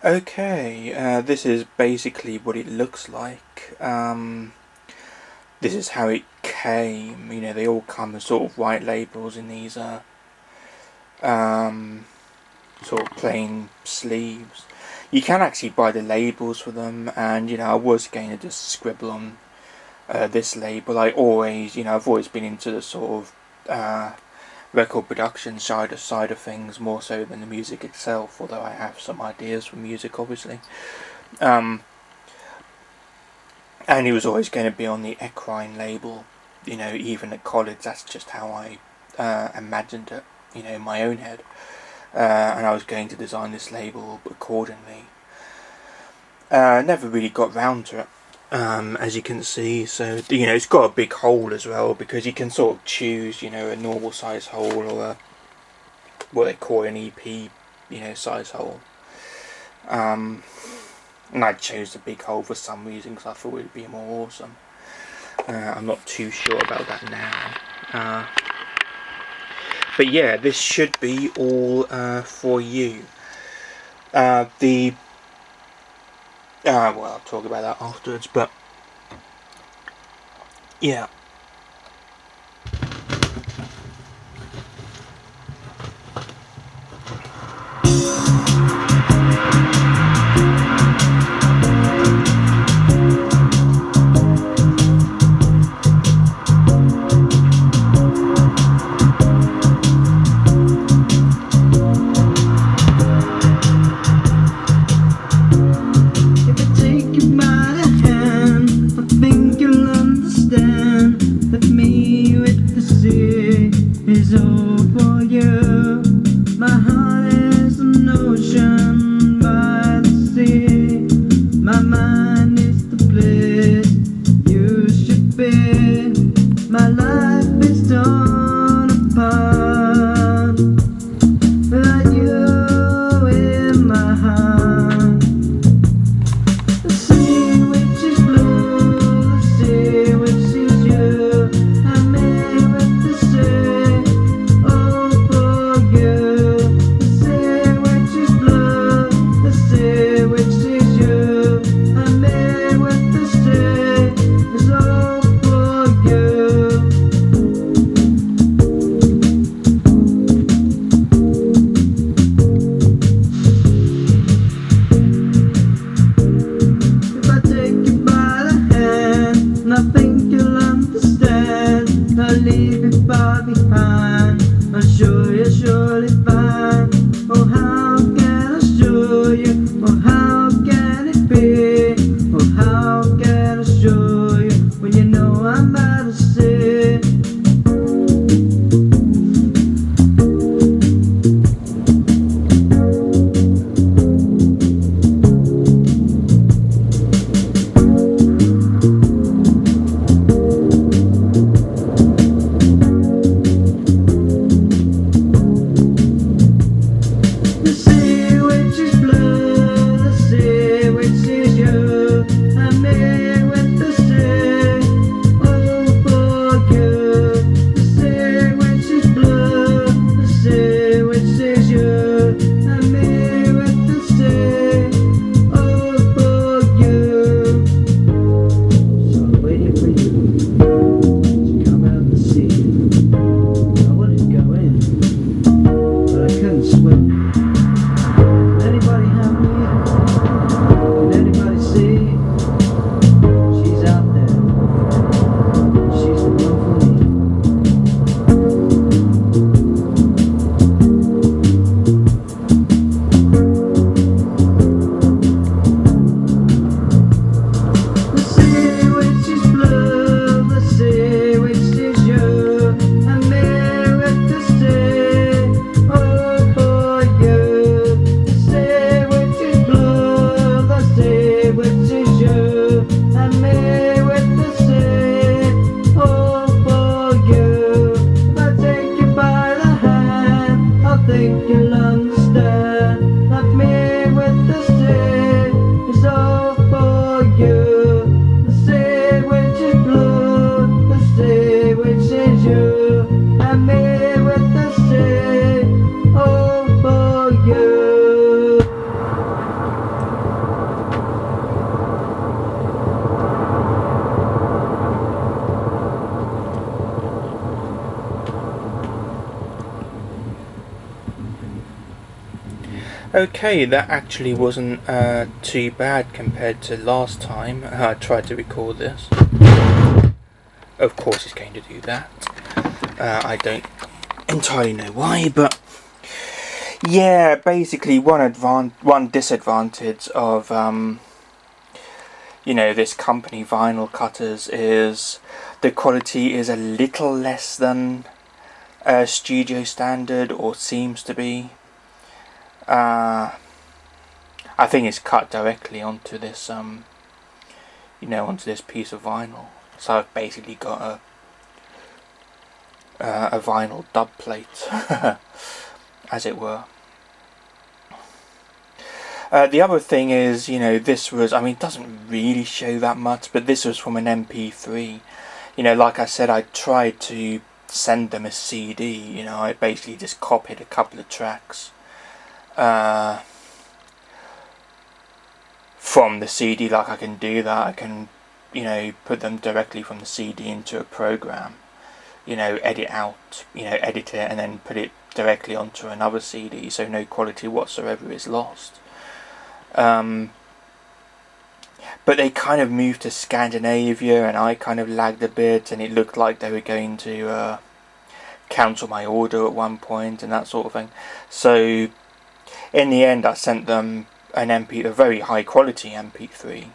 Okay, this is basically what it looks like. This is how it came. You know, they all come as sort of white labels in these sort of plain sleeves. You can actually buy the labels for them, and I was going to just scribble on this label. I've always been into the sort of record production side of things more so than the music itself, although I have some ideas for music, obviously. And it was always going to be on the equine label, even at college. That's just how I imagined it, in my own head. And I was going to design this label accordingly. Never really got round to it, as you can see. So it's got a big hole as well, because you can sort of choose a normal size hole or what they call an EP size hole. And I chose the big hole for some reason because I thought it would be more awesome. I'm not too sure about that now. But yeah, this should be all for you. Well, I'll talk about that afterwards, but yeah. Okay, that actually wasn't too bad compared to last time I tried to record this. Of course it's going to do that. I don't entirely know why, but yeah, basically one disadvantage of this company vinyl cutters is the quality is a little less than studio standard, or seems to be. I think it's cut directly onto this onto this piece of vinyl. So I've basically got a vinyl dub plate, as it were. The other thing is, this was, it doesn't really show that much, but this was from an MP3. Like I said, I tried to send them a CD. I basically just copied a couple of tracks from the CD. Like, I can do that. I can, put them directly from the CD into a program. Edit it, and then put it directly onto another CD, so no quality whatsoever is lost. But they kind of moved to Scandinavia, and I kind of lagged a bit, and it looked like they were going to cancel my order at one point and that sort of thing. So in the end, I sent them a very high quality MP3,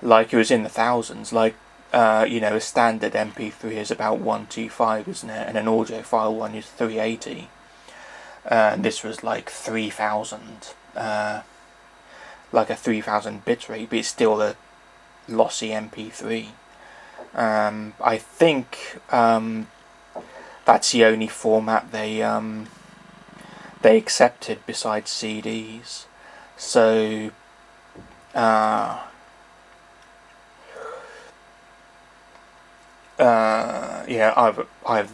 like it was in the thousands. Like a standard MP3 is about 125, isn't it? And an audiophile one is 380. And this was like 3000. Like a 3000 bitrate, but it's still a lossy MP3. I think that's the only format they accepted besides CDs. So yeah, either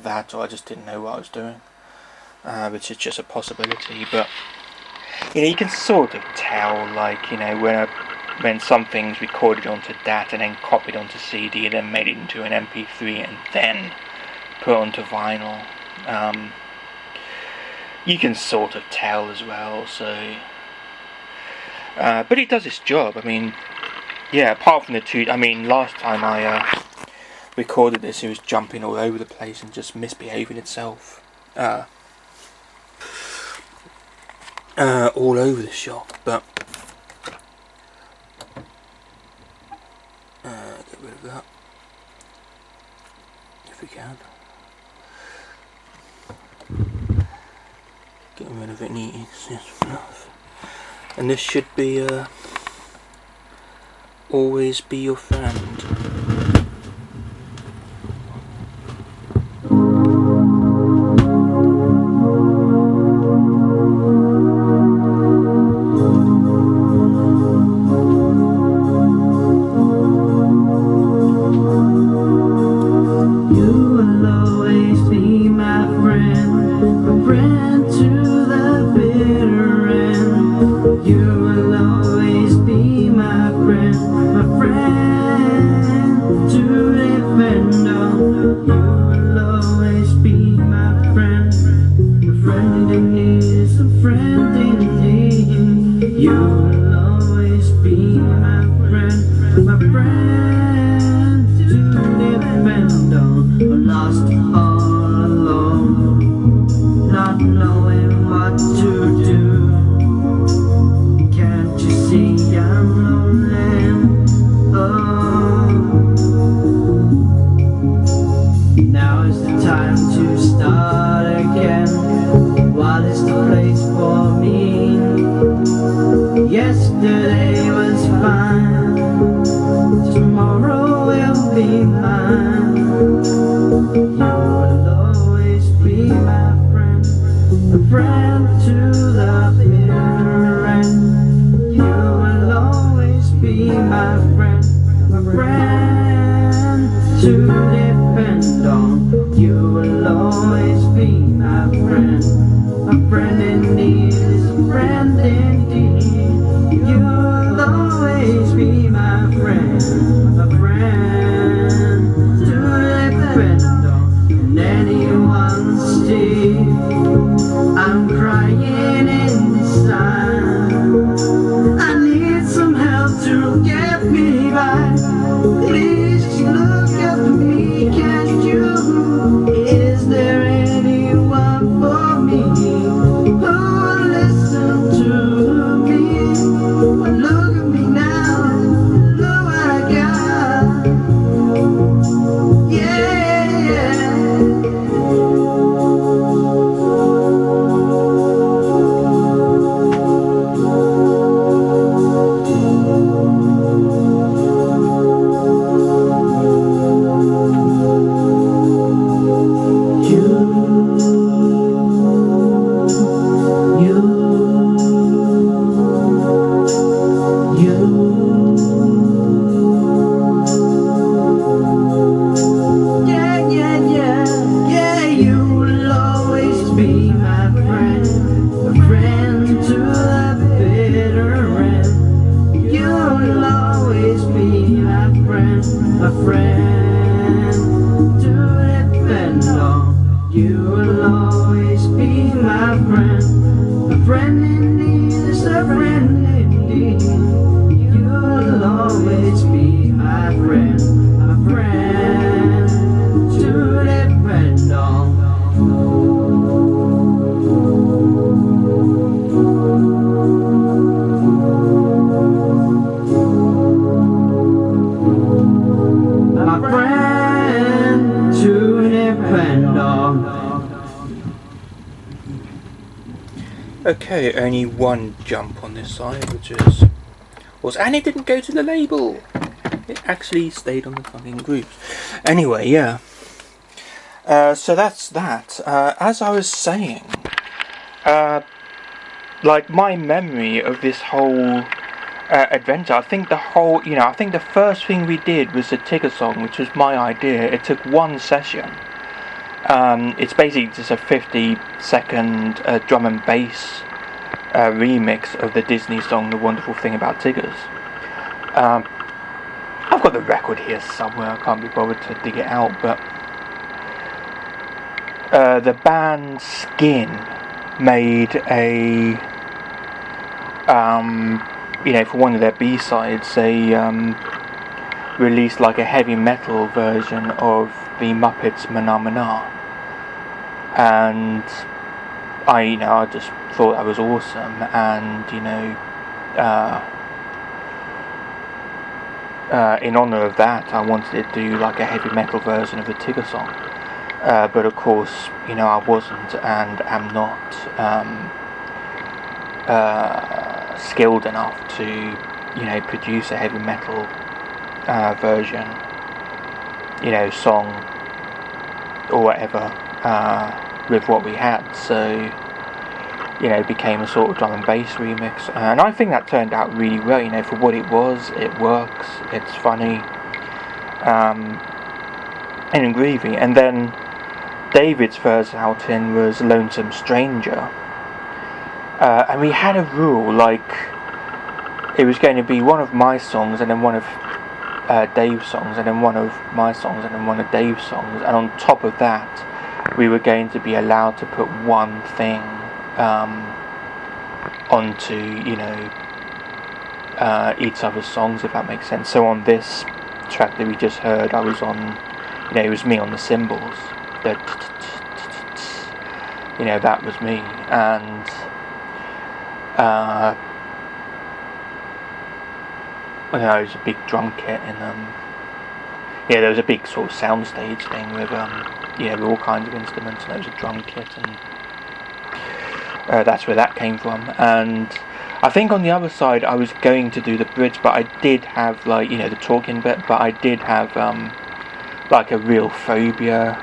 that, or I just didn't know what I was doing, which is just a possibility. But you can sort of tell, like, when something's recorded onto DAT and then copied onto CD and then made it into an MP3 and then put onto vinyl. You can sort of tell as well, so... but it does its job. Yeah, apart from the two... last time I recorded this, it was jumping all over the place and just misbehaving itself. All over the shop, but get rid of that if we can. Getting rid of it neat is enough. And this should be always be your friend. Yesterday was fine, tomorrow will be mine. You will always be my friend, a friend to the bitter end. You will always be my friend, a friend to depend on. You will always be my friend, a friend in need is a friend indeed. You'll always be my friend, a friend to depend on. And anyone, Steve, I'm crying inside. Please just look after me, can't you? Is there anyone for me who will listen to me? Well, look at me now, look what I got. Yeah, yeah. Okay, only one jump on this side, which was, and it didn't go to the label. It actually stayed on the fucking grooves. Anyway, yeah. So that's that. As I was saying, like my memory of this whole adventure, I think the first thing we did was the Tigger song, which was my idea. It took one session. It's basically just a 50-second drum and bass remix of the Disney song The Wonderful Thing About Tiggers. I've got the record here somewhere, I can't be bothered to dig it out, but the band Skin made a for one of their B-sides, they released like a heavy metal version of the Muppets Mana Mana, and I just thought that was awesome, and in honour of that, I wanted to do like a heavy metal version of the Tigger song, but of course, I wasn't and am not skilled enough to, produce a heavy metal version, song or whatever, with what we had, so it became a sort of drum and bass remix, and I think that turned out really well. For what it was, it works, it's funny, and groovy. And then David's first outing was Lonesome Stranger, and we had a rule, like it was going to be one of my songs and then one of Dave's songs, and then one of my songs and then one of Dave's songs, and on top of that we were going to be allowed to put one thing onto each other's songs, if that makes sense. So on this track that we just heard, I was on, it was me on the cymbals, that was me, and there was a big drum kit, and there was a big sort of soundstage thing with with all kinds of instruments, and there was a drum kit, and that's where that came from. And I think on the other side I was going to do the bridge, but I did have the talking bit, but I did have like a real phobia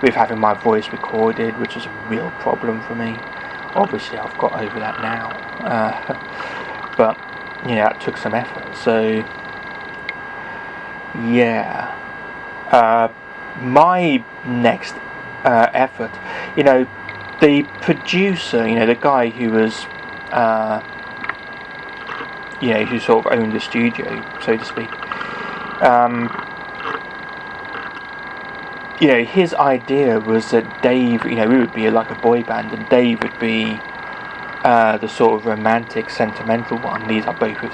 with having my voice recorded, which was a real problem for me. Obviously I've got over that now, but it took some effort. So my next effort, the producer, the guy who was who sort of owned the studio, so to speak, his idea was that Dave, we would be like a boy band, and Dave would be the sort of romantic, sentimental one. These are both of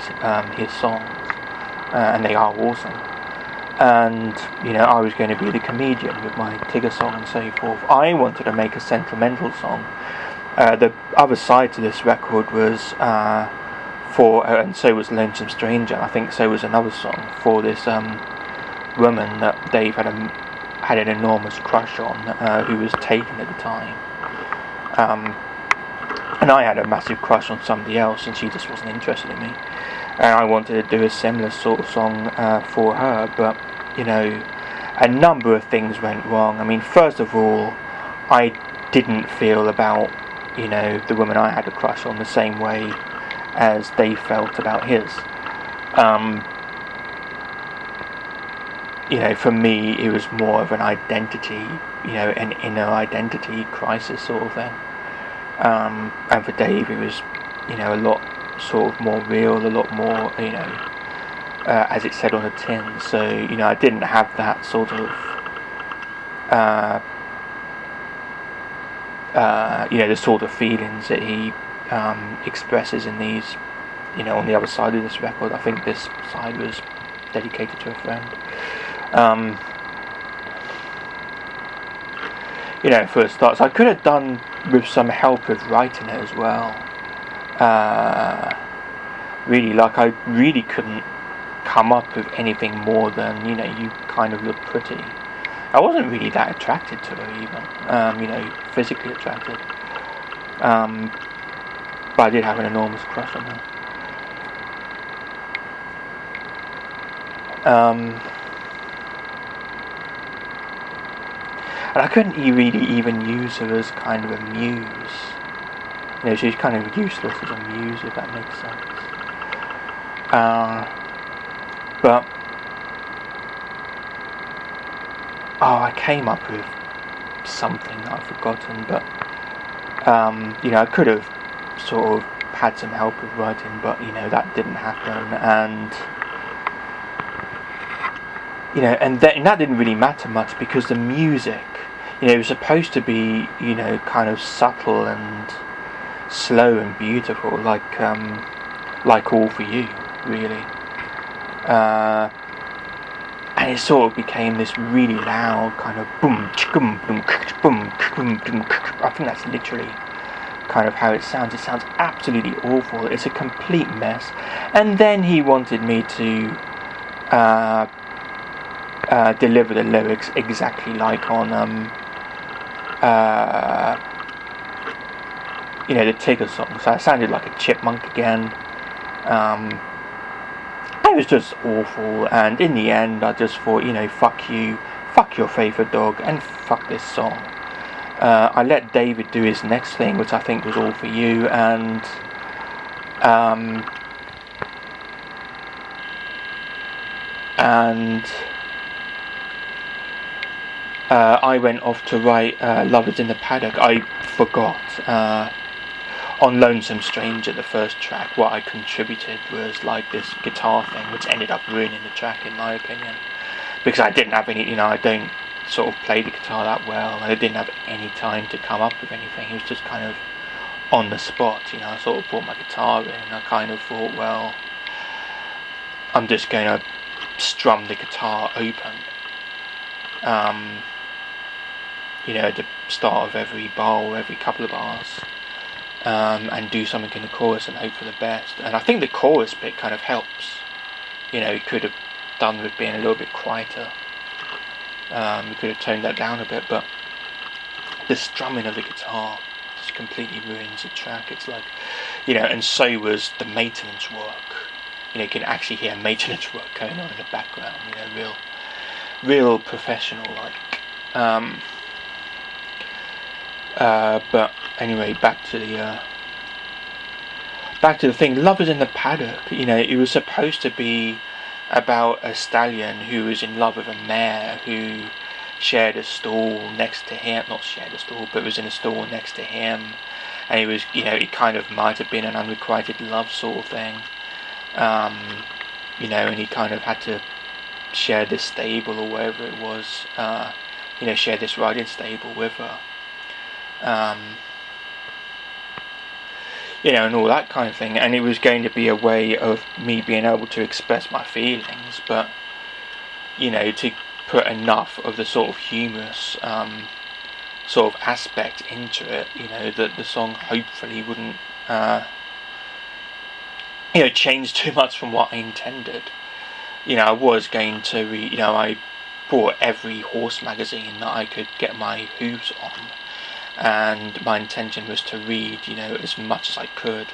his songs. and they are awesome. And I was going to be the comedian with my Tigger song and so forth. I wanted to make a sentimental song. The other side to this record was and so was Lonesome Stranger. I think so was another song for this woman that Dave had an enormous crush on, who was taken at the time. And I had a massive crush on somebody else, and she just wasn't interested in me. And I wanted to do a similar sort of song for her, but a number of things went wrong. I mean, first of all, I didn't feel about the woman I had a crush on the same way as Dave felt about his. For me, it was more of an identity, an inner identity crisis sort of thing. And for Dave, it was, a lot sort of more real, a lot more, as it said on the tin. So, I didn't have that sort of, the sort of feelings that he expresses in these, on the other side of this record. I think this side was dedicated to a friend. For a start, so I could have done with some help with writing it as well. Really, I really couldn't come up with anything more than, you kind of look pretty. I wasn't really that attracted to her even, physically attracted. But I did have an enormous crush on her. And I couldn't really even use her as kind of a muse. She's kind of useless as a muse, if that makes sense. But I came up with something that I've forgotten, but I could have sort of had some help with writing, but that didn't happen, and and that didn't really matter much, because the music, it was supposed to be kind of subtle and slow and beautiful, like All For You, really. And it sort of became this really loud kind of boom, boom, boom, boom, boom, boom. I think that's literally kind of how it sounds. It sounds absolutely awful. It's a complete mess. And then he wanted me to deliver the lyrics exactly like on the Tigger song. So I sounded like a chipmunk again. It was just awful, and in the end I just thought, fuck you, fuck your favourite dog, and fuck this song. I let David do his next thing, which I think was All For You, and I went off to write Lovers in the Paddock. I forgot. On Lonesome Stranger, the first track, what I contributed was like this guitar thing, which ended up ruining the track in my opinion, because I didn't have any, I don't sort of play the guitar that well, and I didn't have any time to come up with anything. It was just kind of on the spot, I sort of brought my guitar in, and I kind of thought, well, I'm just going to strum the guitar open, at the start of every bar or every couple of bars. And do something in the chorus and hope for the best. And I think the chorus bit kind of helps. It could have done with being a little bit quieter. We could have toned that down a bit, but the strumming of the guitar just completely ruins the track. It's like, and so was the maintenance work. You can actually hear maintenance work going on in the background. Real professional like. But anyway, back to the thing. Lovers in the Paddock. It was supposed to be about a stallion who was in love with a mare who shared a stall next to him. Not shared a stall, but was in a stall next to him. And it was, it kind of might have been an unrequited love sort of thing. And he kind of had to share this stable or wherever it was. Share this riding stable with her. and all that kind of thing. And it was going to be a way of me being able to express my feelings, but to put enough of the sort of humorous sort of aspect into it, that the song hopefully wouldn't change too much from what I intended. I was going to read, I bought every horse magazine that I could get my hooves on, and my intention was to read, as much as I could,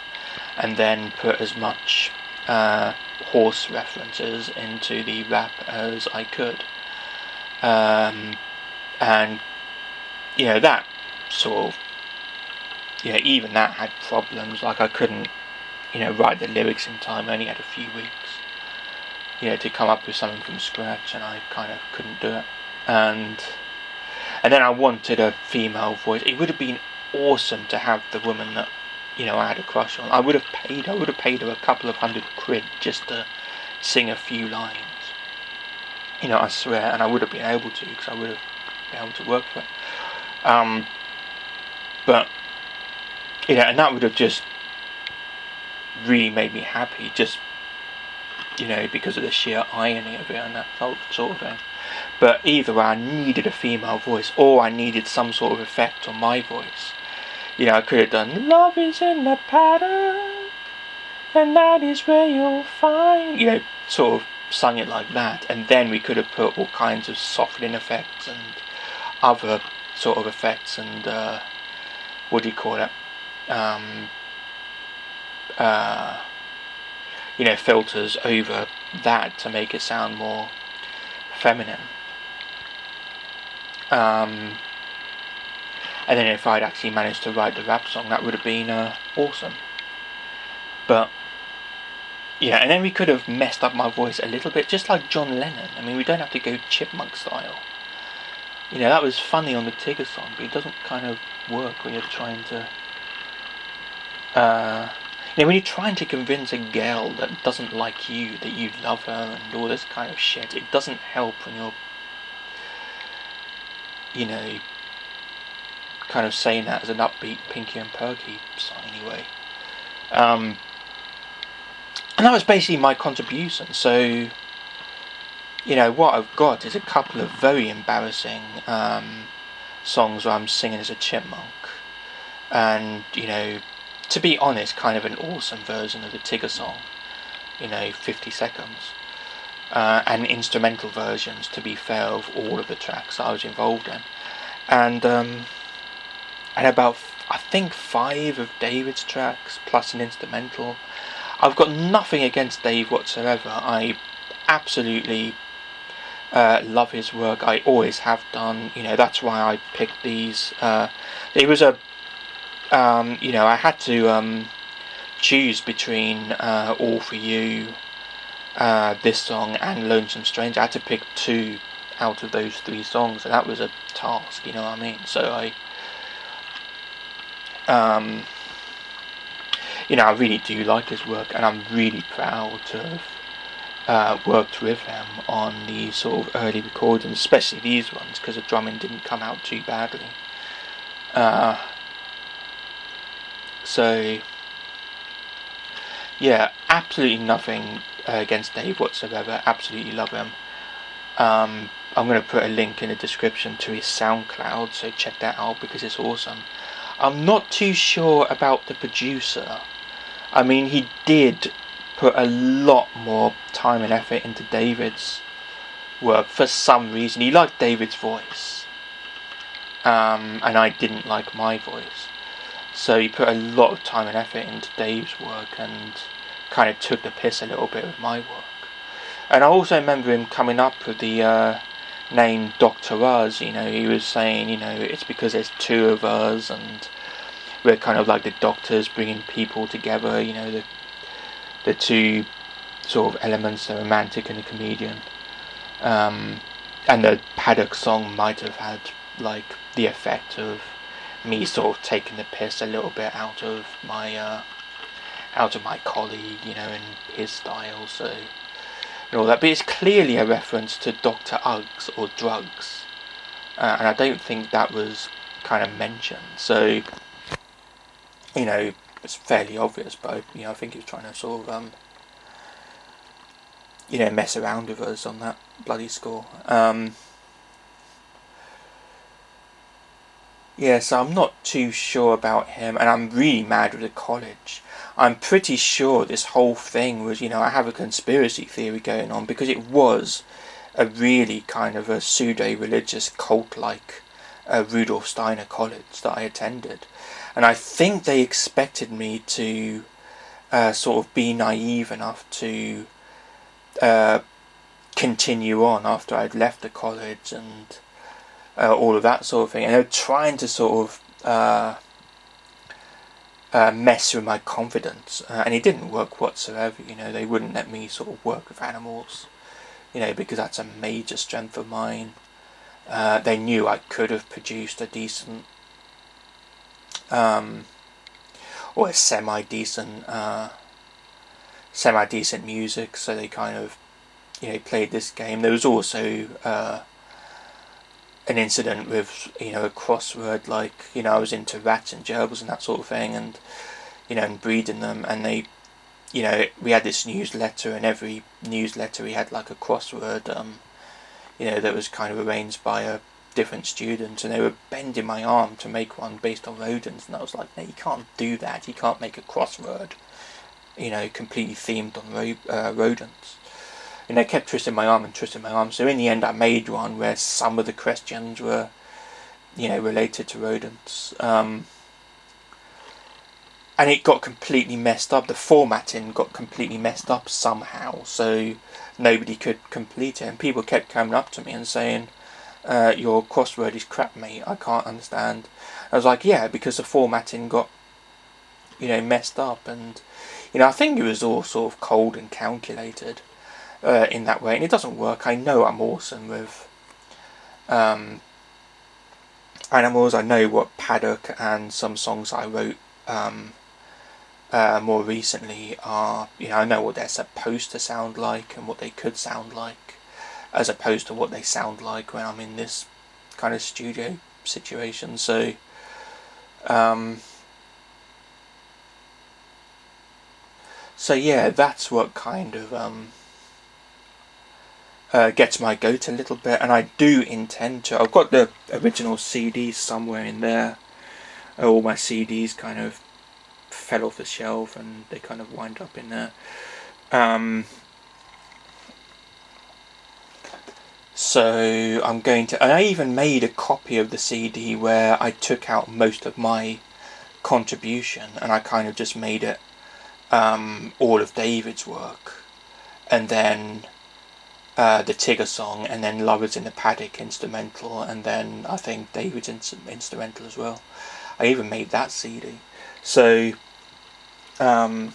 and then put as much horse references into the rap as I could. And that sort of, even that had problems. Like, I couldn't write the lyrics in time. I only had a few weeks to come up with something from scratch, and I kind of couldn't do it. And then I wanted a female voice. It would have been awesome to have the woman that I had a crush on. I would have paid her a couple of £100 just to sing a few lines. I swear, and I would have been able to, because I would have been able to work for it. But and that would have just really made me happy, just because of the sheer irony of it and that sort of thing. But either I needed a female voice, or I needed some sort of effect on my voice. I could have done "Love is in the paddock, and that is where you'll find," sort of sung it like that, and then we could have put all kinds of softening effects and other sort of effects and what do you call it? Filters over that to make it sound more feminine. And then if I'd actually managed to write the rap song, that would have been awesome. But and then we could have messed up my voice a little bit, just like John Lennon. I mean, we don't have to go chipmunk style. That was funny on the Tigger song, but it doesn't kind of work when you're trying to when you're trying to convince a girl that doesn't like you that you love her and all this kind of shit. It doesn't help when you're kind of saying that as an upbeat Pinky and Perky song anyway. And that was basically my contribution. So what I've got is a couple of very embarrassing songs where I'm singing as a chipmunk, and to be honest, kind of an awesome version of the Tigger song, 50 seconds, and instrumental versions, to be fair, of all of the tracks that I was involved in, and about I think 5 of David's tracks plus an instrumental. I've got nothing against Dave whatsoever. I absolutely love his work. I always have done. That's why I picked these. It was a I had to choose between All For You, this song, and Lonesome Stranger. I had to pick 2 out of those 3 songs, and that was a task, you know what I mean? So I I really do like his work, and I'm really proud to have worked with him on these sort of early recordings, especially these ones, because the drumming didn't come out too badly. So absolutely nothing against Dave whatsoever. Absolutely love him. I'm going to put a link in the description to his SoundCloud, so check that out because it's awesome. I'm not too sure about the producer. I mean, he did put a lot more time and effort into David's work for some reason. He liked David's voice, and I didn't like my voice. So he put a lot of time and effort into Dave's work and kind of took the piss a little bit with my work. And I also remember him coming up with the name Dr Ugs. He was saying, it's because there's 2 of us and we're kind of like the doctors bringing people together, the 2 sort of elements, the romantic and the comedian. And the Paddock song might have had like the effect of me sort of taking the piss a little bit out of my colleague, and his style, so and all that. But it's clearly a reference to Dr Ugs or drugs, and I don't think that was kind of mentioned. So was fairly obvious, but I think he was trying to sort of mess around with us on that bloody score. Yeah, so I'm not too sure about him, and I'm really mad with the college. I'm pretty sure this whole thing was, I have a conspiracy theory going on, because it was a really kind of a pseudo-religious cult-like Rudolf Steiner college that I attended. And I think they expected me to sort of be naive enough to continue on after I'd left the college and all of that sort of thing. And they were trying to sort of mess with my confidence. And it didn't work whatsoever. They wouldn't let me sort of work with animals, because that's a major strength of mine. They knew I could have produced a decent or a semi-decent music, so they kind of played this game. There was also an incident with a crossword, like I was into rats and gerbils and that sort of thing, and and breeding them, and they we had this newsletter, and every newsletter we had like a crossword that was kind of arranged by a different student, and they were bending my arm to make one based on rodents, and I was like, no, you can't do that, you can't make a crossword completely themed on rodents. And they kept twisting my arm, so in the end I made one where some of the questions were related to rodents, and it got completely messed up. The formatting got completely messed up somehow, so nobody could complete it, and people kept coming up to me and saying, your crossword is crap, mate, I can't understand. I was like, yeah, because the formatting got messed up, and I think it was all sort of cold and calculated in that way, and it doesn't work. I know I'm awesome with animals. I know what Paddock and some songs I wrote more recently are, I know what they're supposed to sound like and what they could sound like, as opposed to what they sound like when I'm in this kind of studio situation. So yeah, that's what kind of gets my goat a little bit, and I do intend to. I've got the original CDs somewhere in there. All my CDs kind of fell off the shelf and they kind of wind up in there. So I'm going to. I even made a copy of the CD where I took out most of my contribution, and I kind of just made it all of David's work, and then the Tigger song, and then Lovers in the Paddock instrumental, and then I think David's instrumental as well. I even made that CD. So I'll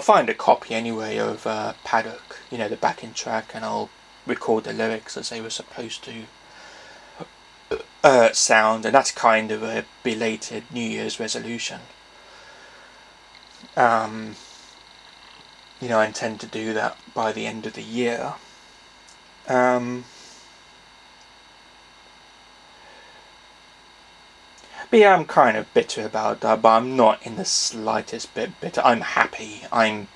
find a copy anyway of Paddock, the backing track, and I'll record the lyrics as they were supposed to sound, and that's kind of a belated New Year's resolution. I intend to do that by the end of the year. But yeah, I'm kind of bitter about that, but I'm not in the slightest bit bitter. I'm happy. I'm,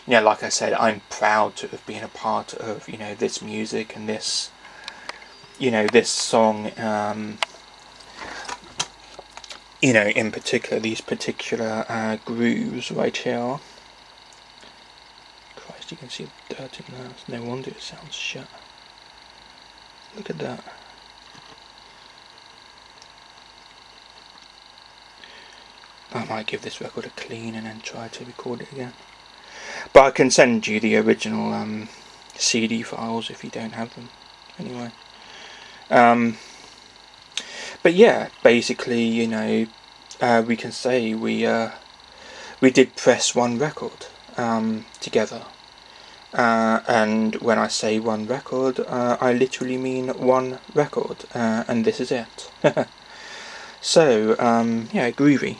like I said, I'm proud to have been a part of, this music and this, this song, in particular, these particular grooves right here. Christ, you can see the dirt in there. No wonder it sounds shit. Look at that. I might give this record a clean and then try to record it again. But I can send you the original CD files if you don't have them. Anyway. But yeah, basically, we can say we did press one record together. And when I say one record, I literally mean one record. And this is it. So, yeah, groovy.